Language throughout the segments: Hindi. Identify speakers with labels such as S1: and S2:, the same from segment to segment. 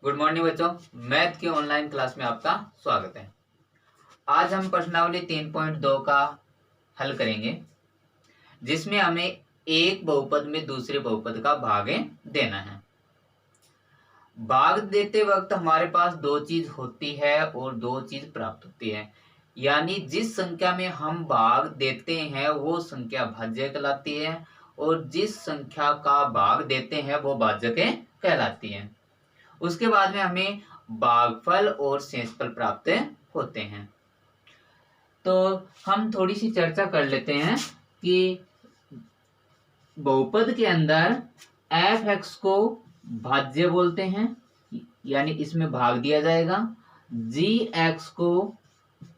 S1: गुड मॉर्निंग बच्चों, मैथ की ऑनलाइन क्लास में आपका स्वागत है। आज हम प्रश्नावली 3.2 का हल करेंगे, जिसमें हमें एक बहुपद में दूसरे बहुपद का भाग देना है। भाग देते वक्त हमारे पास दो चीज होती है और दो चीज प्राप्त होती है, यानी जिस संख्या में हम भाग देते हैं वो संख्या भाज्य कहलाती है और जिस संख्या का भाग देते हैं वो भाजक कहलाती है। उसके बाद में हमें भागफल और शेषफल प्राप्त होते हैं। तो हम थोड़ी सी चर्चा कर लेते हैं कि बहुपद के अंदर एफ एक्स को भाज्य बोलते हैं, यानी इसमें भाग दिया जाएगा। जी एक्स को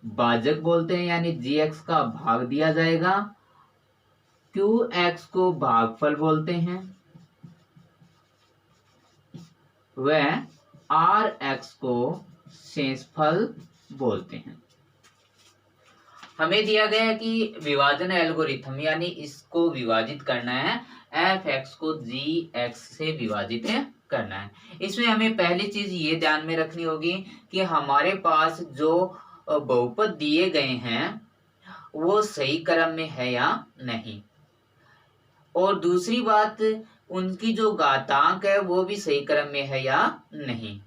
S1: भाजक बोलते हैं, यानी जी एक्स का भाग दिया जाएगा। क्यू एक्स को भागफल बोलते हैं, वह आर एक्स को शेषफल बोलते हैं। हमें दिया गया है कि विभाजन एल्गोरिथम, यानी इसको विभाजित करना है, एफ एक्स को जी एक्स से विभाजित करना है। इसमें हमें पहली चीज ये ध्यान में रखनी होगी कि हमारे पास जो बहुपद दिए गए हैं वो सही क्रम में है या नहीं, और दूसरी बात उनकी जो घातांक है वो भी सही क्रम में है या नहीं।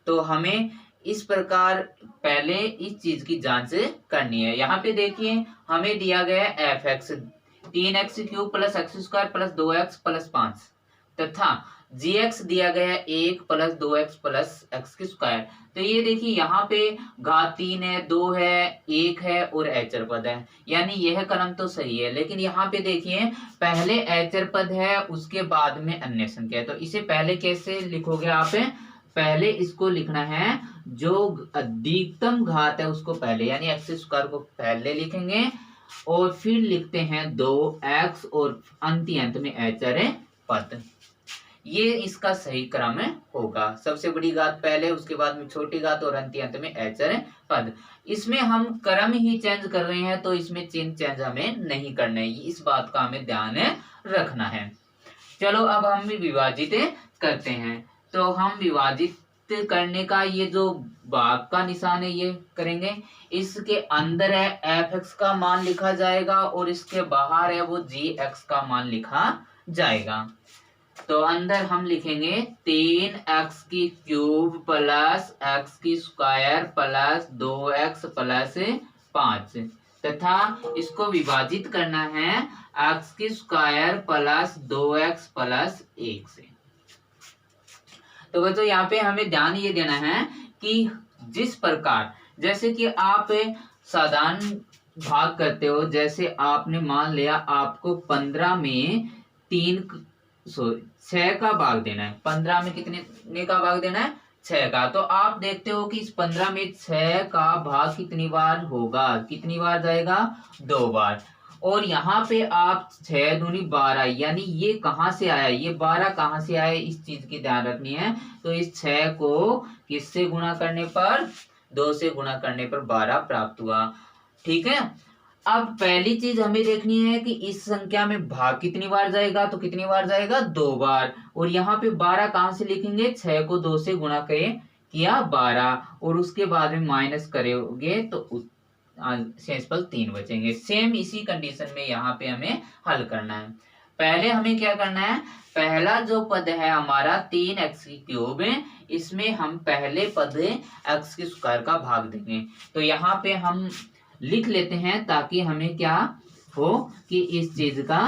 S1: तो हमें इस प्रकार पहले इस चीज की जांच करनी है। यहाँ पे देखिए हमें दिया गया है F x 3x³ plus x square plus 2x plus 5 तथा जी एक्स दिया गया है 1 plus 2x plus x square. तो ये देखिए यहाँ पे घात 3 है, 2 है, 1 है और अचर पद है, यानी यह क्रम तो सही है। लेकिन यहाँ पे देखिए पहले अचर पद है, उसके बाद में अन्य संख्या है। तो इसे पहले कैसे लिखोगे आप? पहले इसको लिखना है, जो अधिकतम घात है उसको पहले, यानी एक्स स्क्वायर को पहले लिखेंगे और फिर लिखते हैं 2x और अंत में अचर पद। ये इसका सही क्रम होगा। सबसे बड़ी घात पहले, उसके बाद में छोटी घात और अंत में अचर पद। इसमें हम क्रम ही चेंज कर रहे हैं, तो इसमें चिन्ह चेंज हमें नहीं करना है, इस बात का हमें ध्यान रखना है। चलो अब हम विभाजित करते हैं। तो हम विभाजित करने का ये जो भाग का निशान है ये करेंगे। इसके अंदर है एफ एक्स का मान लिखा जाएगा और इसके बाहर है वो जी एक्स का मान लिखा जाएगा। तो अंदर हम लिखेंगे 3x³ plus x² plus 2x plus 5 तथा इसको विभाजित करना है x² प्लस 2x प्लस 1 से। तो बच्चों यहाँ पे हमें ध्यान ये देना है कि जिस प्रकार, जैसे कि आप साधारण भाग करते हो, जैसे आपने मान लिया आपको 15 में 6 का भाग देना है। 15 में कितने का भाग देना है? 6 का। तो आप देखते हो कि इस 15 में 6 का भाग कितनी बार होगा, कितनी बार जाएगा? 2 बार। और यहाँ पे आप 6 दूनी 12, यानी ये कहाँ से आया, ये 12 कहाँ से आया, इस चीज की ध्यान रखनी है। तो इस 6 को किससे गुणा करने पर? 2 से गुणा करने पर 12 प्राप्त हुआ। ठीक है। अब पहली चीज हमें देखनी है कि इस संख्या में भाग कितनी बार जाएगा, तो कितनी बार जाएगा? 2 बार। और यहाँ पे 12 कहाँ से लिखेंगे? 6 को 2 से गुणा किया 12 और उसके बाद में माइनस करोगे तो शेषफल 3 बचेंगे। सेम इसी कंडीशन में यहाँ पे हमें हल करना है। पहले हमें क्या करना है? पहला जो पद है हमारा 3x³, इसमें हम पहले पद x² का भाग देंगे। तो यहाँ पे हम लिख लेते हैं ताकि हमें क्या हो कि इस चीज का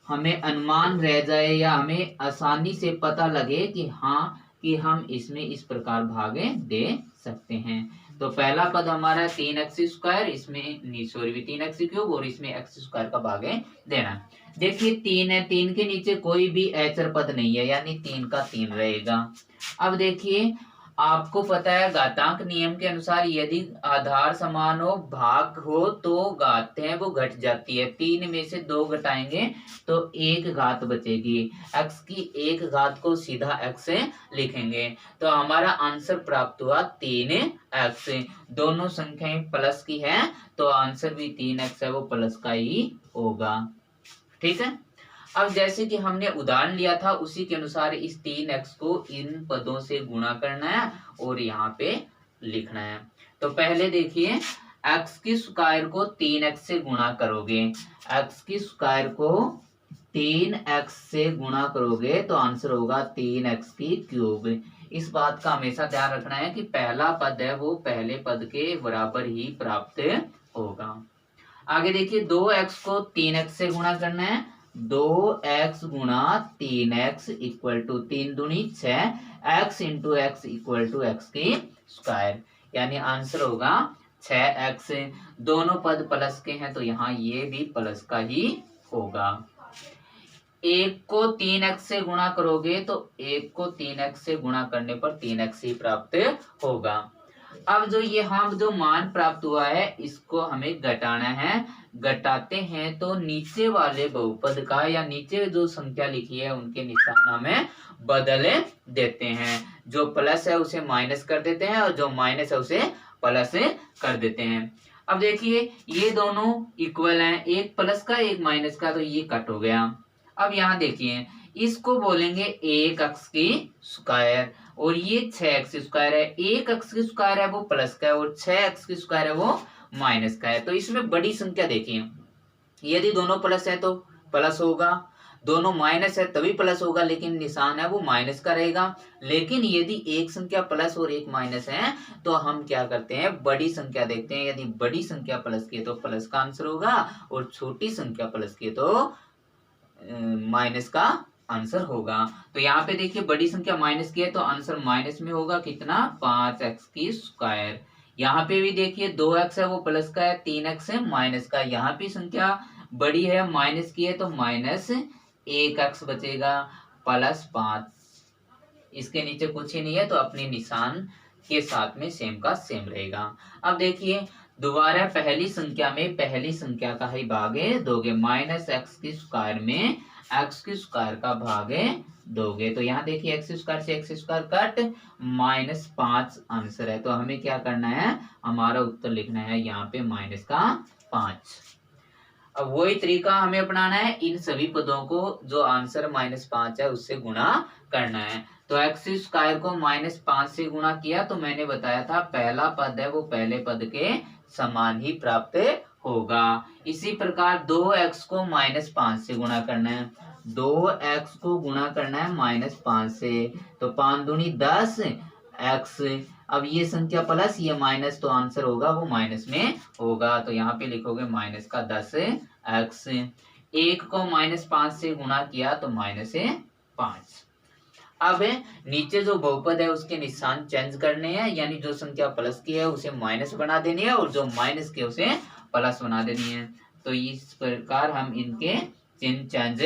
S1: हमें अनुमान रह जाए या हमें आसानी से पता लगे कि हाँ कि हम इसमें इस प्रकार भागे दे सकते हैं। तो पहला पद हमारा 3x², इसमें 3x³ और इसमें x² का भाग देना। देखिए 3 है, 3 के नीचे कोई भी अचर पद नहीं है, यानी 3 का 3 रहेगा। अब देखिए आपको पता है घातांक नियम के अनुसार यदि आधार समान हो, भाग हो, तो घात है वो घट जाती है। 3 में से 2 घटाएंगे तो 1 घात बचेगी। x की 1 घात को सीधा x से लिखेंगे। तो हमारा आंसर प्राप्त हुआ 3x। दोनों संख्याएं प्लस की है तो आंसर भी 3x है, वो प्लस का ही होगा। ठीक है। अब जैसे कि हमने उदाहरण लिया था उसी के अनुसार इस 3x को इन पदों से गुणा करना है और यहाँ पे लिखना है। तो पहले देखिए x की स्क्वायर को 3x से गुणा करोगे, x की स्क्वायर को 3x से गुणा करोगे तो आंसर होगा 3x की क्यूब। इस बात का हमेशा ध्यान रखना है कि पहला पद है वो पहले पद के बराबर ही प्राप्त होगा। आगे देखिए 2x को 3x से गुणा करना है, 2x गुणा 3x इक्वल टू 3 दूनी 6, x into X equal to X की स्क्वायर, यानी आंसर होगा 6x। दोनों पद प्लस के हैं तो यहाँ ये भी प्लस का ही होगा। एक को 3x से गुणा करोगे तो एक को 3x से गुणा करने पर 3x ही प्राप्त होगा। अब जो मान प्राप्त हुआ है इसको हमें घटाना है। घटाते हैं तो नीचे वाले बहुपद का या नीचे जो संख्या लिखी है उनके निशान हमें बदल देते हैं। जो प्लस है उसे माइनस कर देते हैं और जो माइनस है उसे प्लस कर देते हैं। अब देखिए ये दोनों इक्वल हैं, एक प्लस का एक माइनस का, तो ये कट हो गया। अब यहाँ देखिए इसको बोलेंगे 1x की स्क्वायर और ये 6x स्क्वायर है। 1x की स्क्वायर है वो प्लस का है और 6x की स्क्वायर है वो माइनस का है। तो इसमें बड़ी संख्या देखिए, यदि दोनों प्लस है तो प्लस होगा, दोनों माइनस है तभी प्लस होगा, लेकिन निशान है वो माइनस का रहेगा। लेकिन यदि एक संख्या प्लस और एक माइनस है तो हम क्या करते हैं, बड़ी संख्या देखते हैं। यदि बड़ी संख्या प्लस की है तो प्लस का आंसर होगा और छोटी संख्या प्लस की है तो माइनस का आंसर होगा। तो यहाँ पे देखिए बड़ी संख्या माइनस की है तो आंसर माइनस में होगा कितना, 5x की स्क्वायर। यहाँ पे भी देखिए 2x है वो प्लस का है, 3x है माइनस का। यहाँ पे संख्या बड़ी है माइनस की है तो माइनस 1x बचेगा प्लस 5। इसके नीचे कुछ ही नहीं है तो अपने निशान के साथ में सेम का सेम रहेगा। अब देखिए दोबारा पहली संख्या में पहली संख्या का ही भाग दोगे, माइनस एक्स की स्क्वायर में एक्स की स्क्वायर का भाग दोगे। तो यहाँ देखिए एक्स स्क्वायर से एक्स स्क्वायर कट, -5 आंसर है। तो हमें क्या करना है, हमारा उत्तर लिखना है यहाँ पे -5। अब वही तरीका हमें अपनाना है, इन सभी पदों को जो आंसर -5 है उससे गुणा करना है। तो एक्स स्क्वायर को -5 से गुणा किया तो मैंने बताया था पहला पद है वो पहले पद के समान ही प्राप्त होगा। इसी प्रकार 2x को -5 से गुणा करना है, 2x को गुणा करना है -5 से, तो 5 दूनी 10 x। अब ये संख्या प्लस ये माइनस तो आंसर होगा वो माइनस में होगा। तो यहाँ पे लिखोगे -10x। 1 को -5 से गुणा किया तो -5। अब नीचे जो बहुपद है उसके निशान चेंज करने हैं, यानी जो संख्या प्लस की है उसे माइनस बना देनी है और जो माइनस की है उसे प्लस बना देनी है। तो इस प्रकार हम इनके चिन्ह चेंज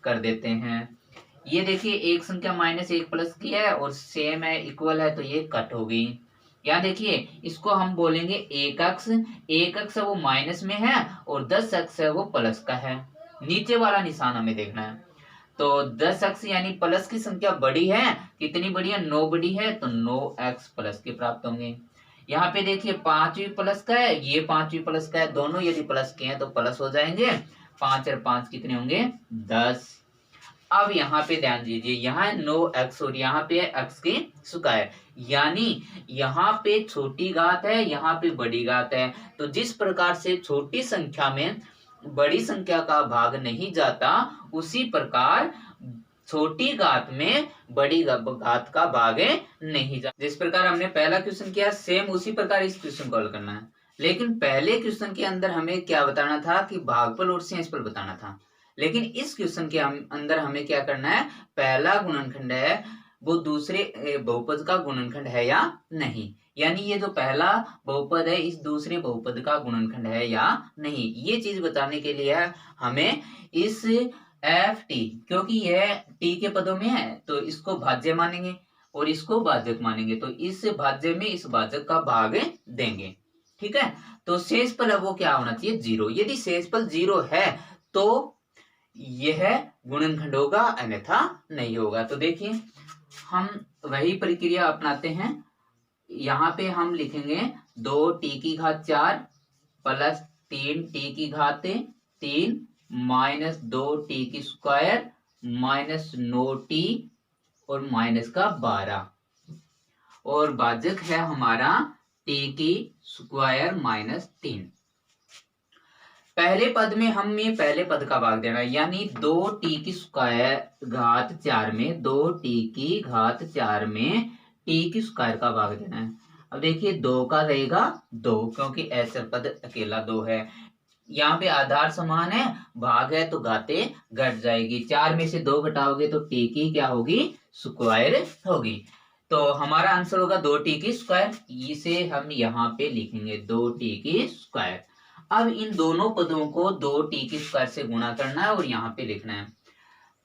S1: कर देते हैं। ये देखिए एक संख्या माइनस एक प्लस की है और सेम है इक्वल है तो ये कट हो गई। यहाँ देखिए इसको हम बोलेंगे 1x, 1x है वो माइनस में है और 10x है वो प्लस का है। नीचे वाला निशान हमें देखना है। तो 10x यानी प्लस की संख्या बड़ी है, कितनी बड़ी है, 9 बड़ी है, तो 9x प्लस के प्राप्त होंगे। यहाँ पे देखिए 5 भी प्लस का है, ये 5 भी प्लस का है, दोनों यदि प्लस के हैं तो प्लस हो जाएंगे। 5 और 5 कितने होंगे, 10। अब यहाँ पे ध्यान दीजिए, यहाँ 9x और यहाँ पे x की स्क्वायर, यानी यहाँ पे छोटी घात है यहाँ पे बड़ी घात है। तो जिस प्रकार से छोटी संख्या में बड़ी संख्या का भाग नहीं जाता, उसी प्रकार छोटी घात में बड़ी घात का भाग नहीं जाता। जिस प्रकार हमने पहला क्वेश्चन किया सेम उसी प्रकार इस क्वेश्चन को हल करना है। लेकिन पहले क्वेश्चन के अंदर हमें क्या बताना था कि भागफल और शेषफल बताना था, लेकिन इस क्वेश्चन के अंदर हमें क्या करना है, पहला गुणनखंड है वो दूसरे बहुपद का गुणनखंड है या नहीं, यानी ये जो पहला बहुपद है इस दूसरे बहुपद का गुणनखंड है या नहीं, ये चीज बताने के लिए हमें इस ft, क्योंकि यह t के पदों में है तो इसको भाज्य मानेंगे और इसको भाजक मानेंगे, तो इस भाज्य में इस भाजक का भाग देंगे। ठीक है, तो शेषफल वो क्या होना चाहिए, 0। यदि शेषफल 0 है तो यह गुणनखंड होगा, अन्यथा नहीं होगा। तो देखिए हम वही प्रक्रिया अपनाते हैं। यहाँ पे हम लिखेंगे 2t की घात 4 प्लस 3t की घात 3 माइनस 2t की स्क्वायर माइनस 9t और माइनस का 12 और भाजक है हमारा t की स्क्वायर माइनस 3। पहले पद में हम ये पहले पद का भाग देना है, यानी 2t की स्क्वायर घात 4 में 2t की घात 4 में t की स्क्वायर का भाग देना है। अब देखिए 2 का रहेगा 2 क्योंकि ऐसा पद अकेला 2 है। यहाँ पे आधार समान है, भाग है तो घाते घट जाएगी। 4 में से 2 घटाओगे तो t की क्या होगी, स्क्वायर होगी। तो हमारा आंसर होगा 2t की स्क्वायर। इसे हम यहाँ पे लिखेंगे 2t की स्क्वायर। अब इन दोनों पदों को 2t की स्क्वायर से गुणा करना है और यहाँ पे लिखना है।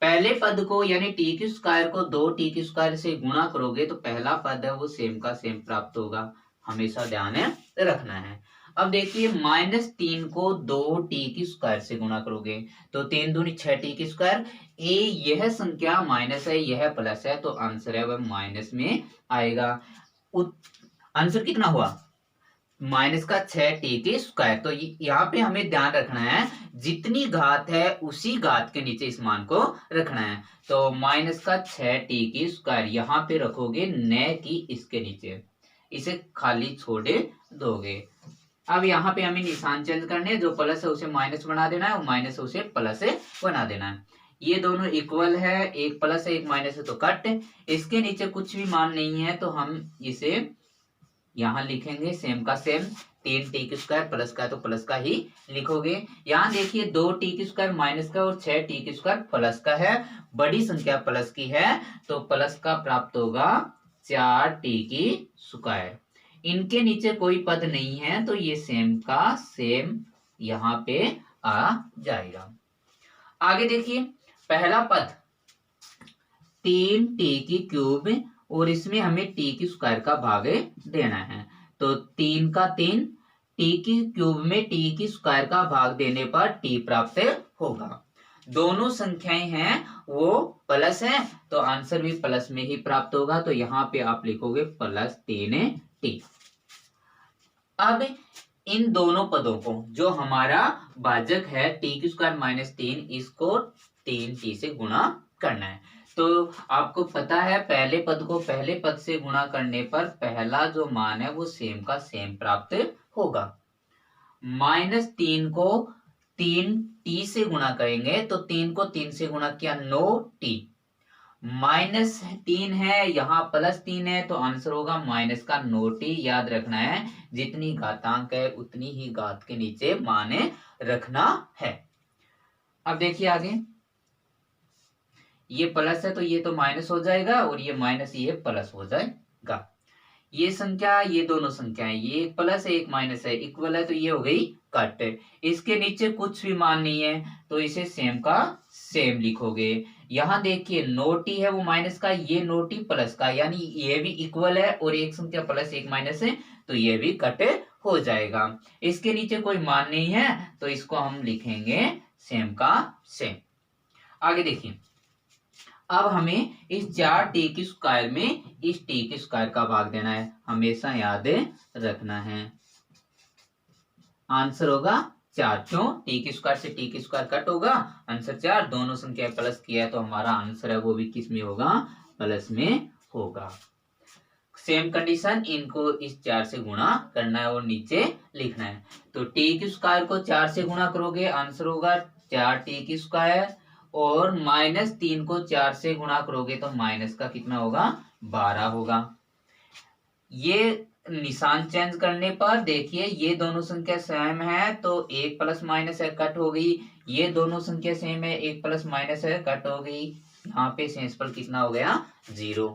S1: पहले पद को यानी t की स्क्वायर को 2t की स्क्वायर से गुणा करोगे तो पहला पद है वो सेम का सेम प्राप्त होगा, हमेशा ध्यान रखना है। अब देखिए -3 को 2t की स्क्वायर से गुणा करोगे तो 3 दूनी 6t की स्क्वायर। यह संख्या माइनस है, यह प्लस है, तो आंसर है वह माइनस में आएगा। आंसर कितना हुआ, माइनस का 6t की स्क्वायर। तो यहाँ पे हमें ध्यान रखना है जितनी घात है उसी घात के नीचे इस मान को रखना है। तो माइनस का 6t की स्क्वायर यहाँ पे रखोगे, न कि इसके नीचे, इसे खाली छोड़े दोगे। अब यहाँ पे हमें निशान चेंज करने हैं, जो प्लस है उसे माइनस बना देना है और माइनस है उसे प्लस बना देना है। ये दोनों इक्वल है, एक प्लस है एक माइनस है तो कट। इसके नीचे कुछ भी मान नहीं है तो हम इसे यहाँ लिखेंगे सेम का सेम। 3t की स्क्वायर प्लस का है तो प्लस का ही लिखोगे। यहाँ देखिए 2t की स्क्वायर माइनस का और 6t की स्क्वायर प्लस का है, बड़ी संख्या प्लस की है तो प्लस का प्राप्त होगा 4t की स्क्वायर। इनके नीचे कोई पद नहीं है तो ये सेम का सेम यहाँ पे आ जाएगा। आगे देखिए पहला पद 3t की क्यूब और इसमें हमें t की स्क्वायर का भाग देना है। तो 3 का 3 t की क्यूब में t की स्क्वायर का भाग देने पर t प्राप्त होगा। दोनों संख्याएं हैं वो प्लस है तो आंसर भी प्लस में ही प्राप्त होगा। तो यहाँ पे आप लिखोगे प्लस 3t। अब इन दोनों पदों को जो हमारा भाजक है t की स्क्वायर माइनस 3, इसको 3t से गुणा करना है। तो आपको पता है पहले पद को पहले पद से गुणा करने पर पहला जो मान है वो सेम का सेम प्राप्त होगा। -3 को 3t से गुणा करेंगे तो 3 को 3 से गुणा किया 9t, -3 है यहाँ +3 है तो आंसर होगा माइनस का 9t। याद रखना है जितनी घातांक है उतनी ही घात के नीचे मान रखना है। अब देखिए आगे, ये प्लस है तो ये तो माइनस हो जाएगा और ये माइनस ये प्लस हो जाएगा। ये संख्या ये दोनों संख्याएं, ये एक प्लस है एक माइनस है, इक्वल है तो ये हो गई कट। इसके नीचे कुछ भी मान नहीं है तो इसे सेम का सेम लिखोगे। यहाँ देखिए 9t है वो माइनस का, ये 9t प्लस का, यानी ये भी इक्वल है और एक संख्या प्लस एक माइनस है तो ये भी कट हो जाएगा। इसके नीचे कोई मान नहीं है तो इसको हम लिखेंगे सेम का सेम। आगे देखिए, अब हमें इस 4t की स्क्वायर में इस t की स्क्वायर का भाग देना है, हमेशा याद रखना है। आंसर होगा 4। क्यों, t की स्क्वायर से t की स्क्वायर कट होगा, आंसर 4। दोनों संख्या प्लस किया है तो हमारा आंसर है वो भी किस में होगा, प्लस में होगा। सेम कंडीशन, इनको इस 4 से गुणा करना है और नीचे लिखना है। तो t की स्क्वायर को 4 से गुणा करोगे आंसर होगा 4t की स्क्वायर, और -3 को 4 से गुणा करोगे तो माइनस का कितना होगा, 12 होगा। ये निशान चेंज करने पर देखिए ये दोनों संख्या सेम है तो एक प्लस माइनस है कट हो गई, ये दोनों संख्या सेम है एक प्लस माइनस है कट हो गई। यहाँ पे शेषफल कितना हो गया, 0।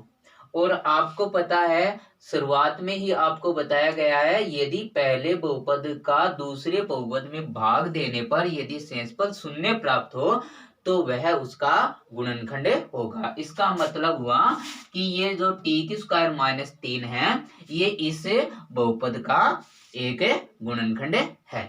S1: और आपको पता है शुरुआत में ही आपको बताया गया है यदि पहले बहुपद का दूसरे बहुपद में भाग देने पर यदि शेषफल 0 प्राप्त हो तो वह उसका गुणनखंड होगा। इसका मतलब हुआ कि ये जो t की स्क्वायर -3 है ये इस बहुपद का एक गुणनखंड है।